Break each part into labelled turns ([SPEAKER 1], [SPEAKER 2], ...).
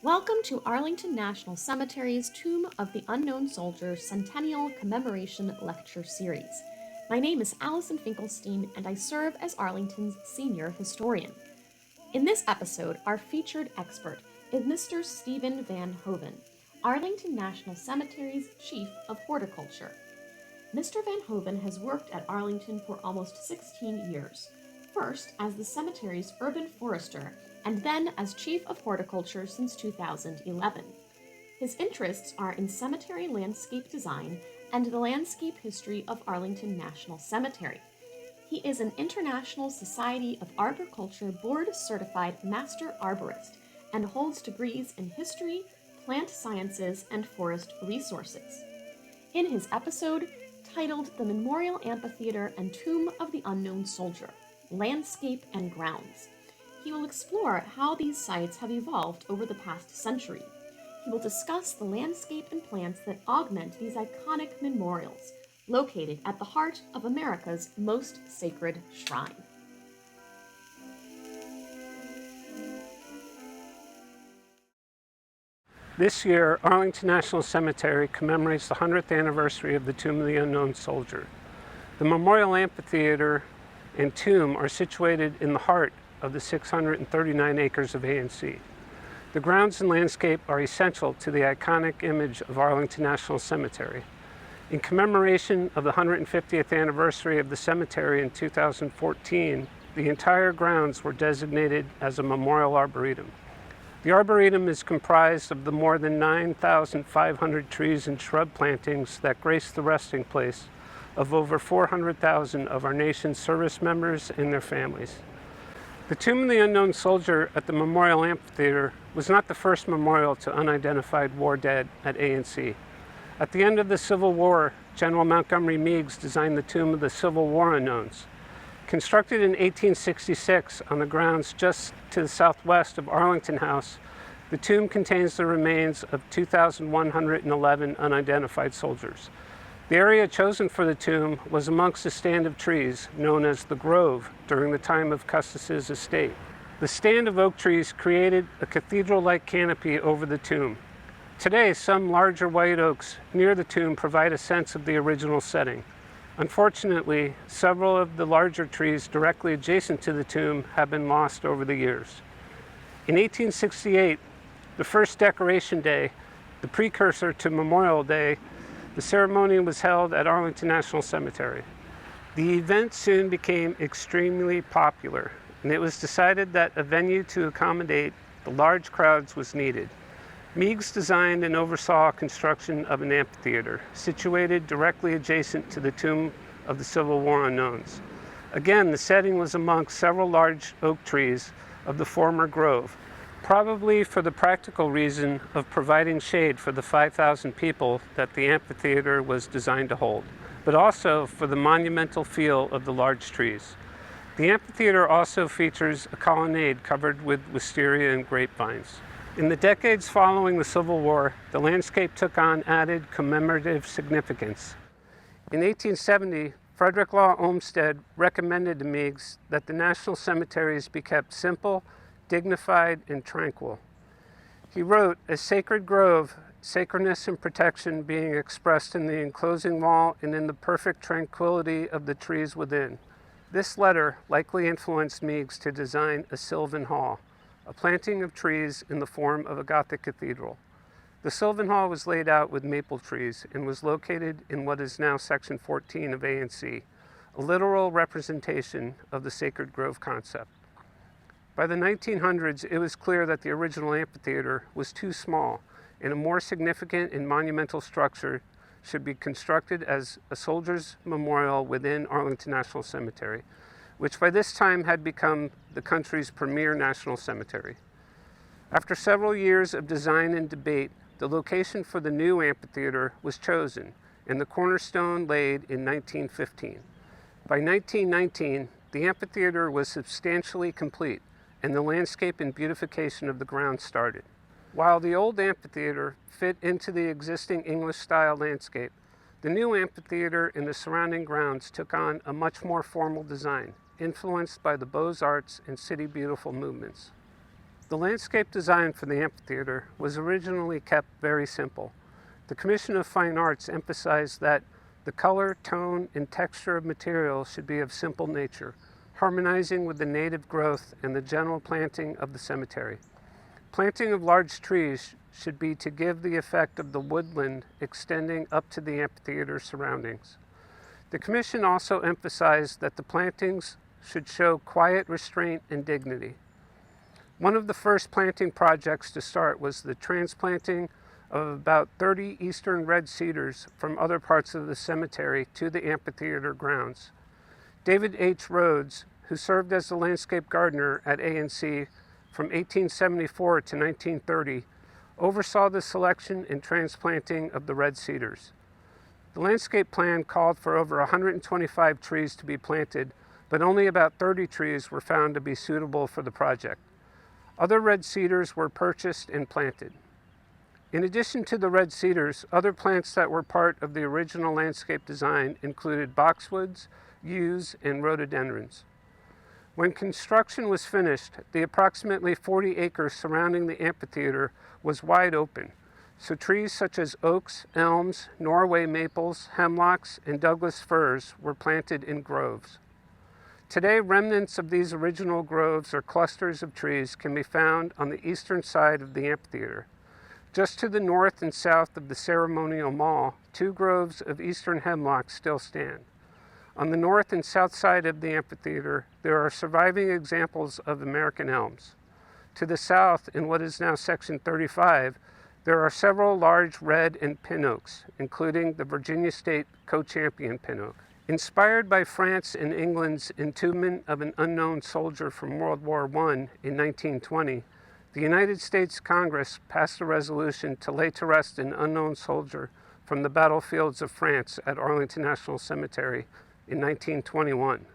[SPEAKER 1] Welcome to Arlington National Cemetery's Tomb of the Unknown Soldier Centennial Commemoration Lecture Series. My name is Allison Finkelstein, and I serve as Arlington's senior historian. In this episode, our featured expert is Mr. Stephen Van Hoven, Arlington National Cemetery's Chief of Horticulture. Mr. Van Hoven has worked at Arlington for almost 16 years, first as the cemetery's urban forester and then as Chief of Horticulture since 2011. His interests are in cemetery landscape design and the landscape history of Arlington National Cemetery. He is an International Society of Arboriculture board-certified Master Arborist and holds degrees in history, plant sciences, and forest resources. In his episode, titled The Memorial Amphitheater and Tomb of the Unknown Soldier, Landscape and Grounds, he will explore how these sites have evolved over the past century. He will discuss the landscape and plants that augment these iconic memorials, located at the heart of America's most sacred shrine.
[SPEAKER 2] This year, Arlington National Cemetery commemorates the 100th anniversary of the Tomb of the Unknown Soldier. The Memorial Amphitheater and tomb are situated in the heart of the 639 acres of ANC. The grounds and landscape are essential to the iconic image of Arlington National Cemetery. In commemoration of the 150th anniversary of the cemetery in 2014, the entire grounds were designated as a memorial arboretum. The arboretum is comprised of the more than 9,500 trees and shrub plantings that grace the resting place of over 400,000 of our nation's service members and their families. The Tomb of the Unknown Soldier at the Memorial Amphitheater was not the first memorial to unidentified war dead at ANC. At the end of the Civil War, General Montgomery Meigs designed the Tomb of the Civil War Unknowns. Constructed in 1866 on the grounds just to the southwest of Arlington House, the tomb contains the remains of 2,111 unidentified soldiers. The area chosen for the tomb was amongst a stand of trees known as the Grove during the time of Custis's estate. The stand of oak trees created a cathedral-like canopy over the tomb. Today, some larger white oaks near the tomb provide a sense of the original setting. Unfortunately, several of the larger trees directly adjacent to the tomb have been lost over the years. In 1868, the first Decoration Day, the precursor to Memorial Day, the ceremony was held at Arlington National Cemetery. The event soon became extremely popular, and it was decided that a venue to accommodate the large crowds was needed. Meigs designed and oversaw construction of an amphitheater situated directly adjacent to the Tomb of the Civil War Unknowns. Again, the setting was amongst several large oak trees of the former grove, probably for the practical reason of providing shade for the 5,000 people that the amphitheater was designed to hold, but also for the monumental feel of the large trees. The amphitheater also features a colonnade covered with wisteria and grapevines. In the decades following the Civil War, the landscape took on added commemorative significance. In 1870, Frederick Law Olmsted recommended to Meigs that the national cemeteries be kept simple, dignified, and tranquil. He wrote, "A sacred grove, sacredness and protection being expressed in the enclosing wall and in the perfect tranquility of the trees within." This letter likely influenced Meigs to design a Sylvan Hall, a planting of trees in the form of a Gothic cathedral. The Sylvan Hall was laid out with maple trees and was located in what is now Section 14 of ANC, a literal representation of the sacred grove concept. By the 1900s, it was clear that the original amphitheater was too small, and a more significant and monumental structure should be constructed as a soldier's memorial within Arlington National Cemetery, which by this time had become the country's premier national cemetery. After several years of design and debate, the location for the new amphitheater was chosen, and the cornerstone laid in 1915. By 1919, the amphitheater was substantially complete, and the landscape and beautification of the grounds started. While the old amphitheater fit into the existing English-style landscape, the new amphitheater and the surrounding grounds took on a much more formal design, influenced by the Beaux-Arts and City Beautiful movements. The landscape design for the amphitheater was originally kept very simple. The Commission of Fine Arts emphasized that the color, tone, and texture of material should be of simple nature, harmonizing with the native growth and the general planting of the cemetery. Planting of large trees should be to give the effect of the woodland extending up to the amphitheater surroundings. The Commission also emphasized that the plantings should show quiet restraint and dignity. One of the first planting projects to start was the transplanting of about 30 eastern red cedars from other parts of the cemetery to the amphitheater grounds. David H. Rhodes, who served as the landscape gardener at A&C from 1874 to 1930, oversaw the selection and transplanting of the red cedars. The landscape plan called for over 125 trees to be planted, but only about 30 trees were found to be suitable for the project. Other red cedars were purchased and planted. In addition to the red cedars, other plants that were part of the original landscape design included boxwoods, yews, and rhododendrons. When construction was finished, the approximately 40 acres surrounding the amphitheater was wide open, so trees such as oaks, elms, Norway maples, hemlocks, and Douglas firs were planted in groves. Today, remnants of these original groves or clusters of trees can be found on the eastern side of the amphitheater. Just to the north and south of the ceremonial mall, 2 groves of eastern hemlocks still stand. On the north and south side of the amphitheater, there are surviving examples of American elms. To the south, in what is now Section 35, there are several large red and pin oaks, including the Virginia State co-champion pin oak. Inspired by France and England's entombment of an unknown soldier from World War I in 1920, the United States Congress passed a resolution to lay to rest an unknown soldier from the battlefields of France at Arlington National Cemetery in 1921.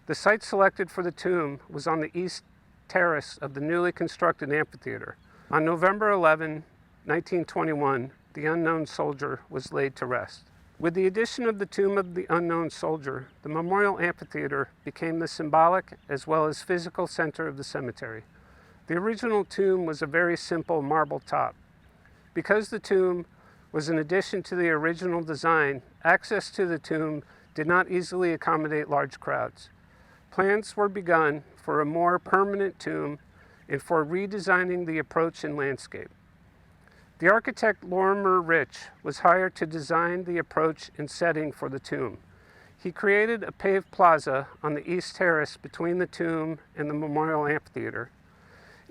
[SPEAKER 2] The site selected for the tomb was on the east terrace of the newly constructed amphitheater. On November 11, 1921, the unknown soldier was laid to rest. With the addition of the tomb of the unknown soldier, the Memorial Amphitheater became the symbolic as well as physical center of the cemetery. The original tomb was a very simple marble top. Because the tomb was an addition to the original design, access to the tomb did not easily accommodate large crowds. Plans were begun for a more permanent tomb and for redesigning the approach and landscape. The architect Lorimer Rich was hired to design the approach and setting for the tomb. He created a paved plaza on the east terrace between the tomb and the Memorial Amphitheater.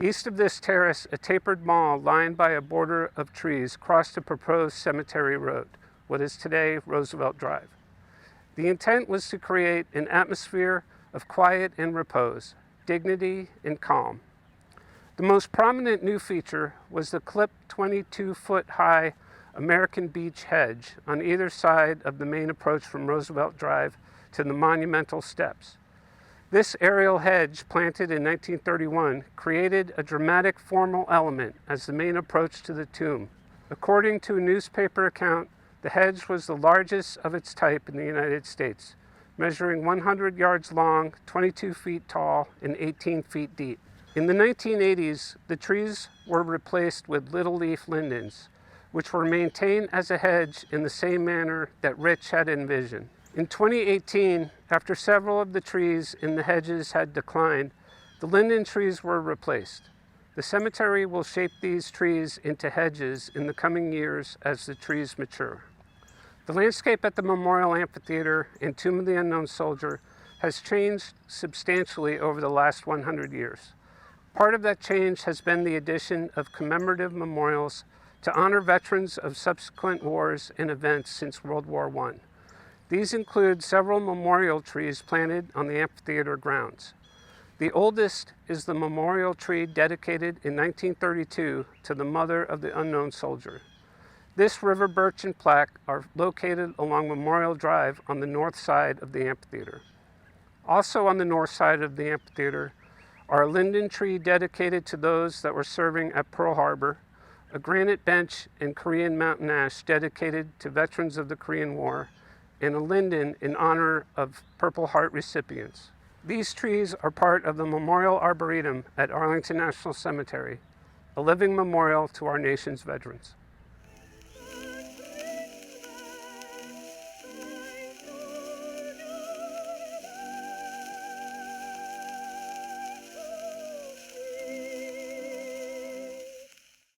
[SPEAKER 2] East of this terrace, a tapered mall lined by a border of trees crossed the proposed Cemetery Road, what is today Roosevelt Drive. The intent was to create an atmosphere of quiet and repose, dignity and calm. The most prominent new feature was the clipped 22-foot-high American beech hedge on either side of the main approach from Roosevelt Drive to the monumental steps. This aerial hedge, planted in 1931, created a dramatic formal element as the main approach to the tomb. According to a newspaper account, the hedge was the largest of its type in the United States, measuring 100 yards long, 22 feet tall, and 18 feet deep. In the 1980s, the trees were replaced with little leaf lindens, which were maintained as a hedge in the same manner that Rich had envisioned. In 2018, after several of the trees in the hedges had declined, the linden trees were replaced. The cemetery will shape these trees into hedges in the coming years as the trees mature. The landscape at the Memorial Amphitheater and Tomb of the Unknown Soldier has changed substantially over the last 100 years. Part of that change has been the addition of commemorative memorials to honor veterans of subsequent wars and events since World War I. These include several memorial trees planted on the amphitheater grounds. The oldest is the memorial tree dedicated in 1932 to the mother of the unknown soldier. This river birch and plaque are located along Memorial Drive on the north side of the amphitheater. Also on the north side of the amphitheater are a linden tree dedicated to those that were serving at Pearl Harbor, a granite bench and Korean mountain ash dedicated to veterans of the Korean War, and a linden in honor of Purple Heart recipients. These trees are part of the Memorial Arboretum at Arlington National Cemetery, a living memorial to our nation's veterans.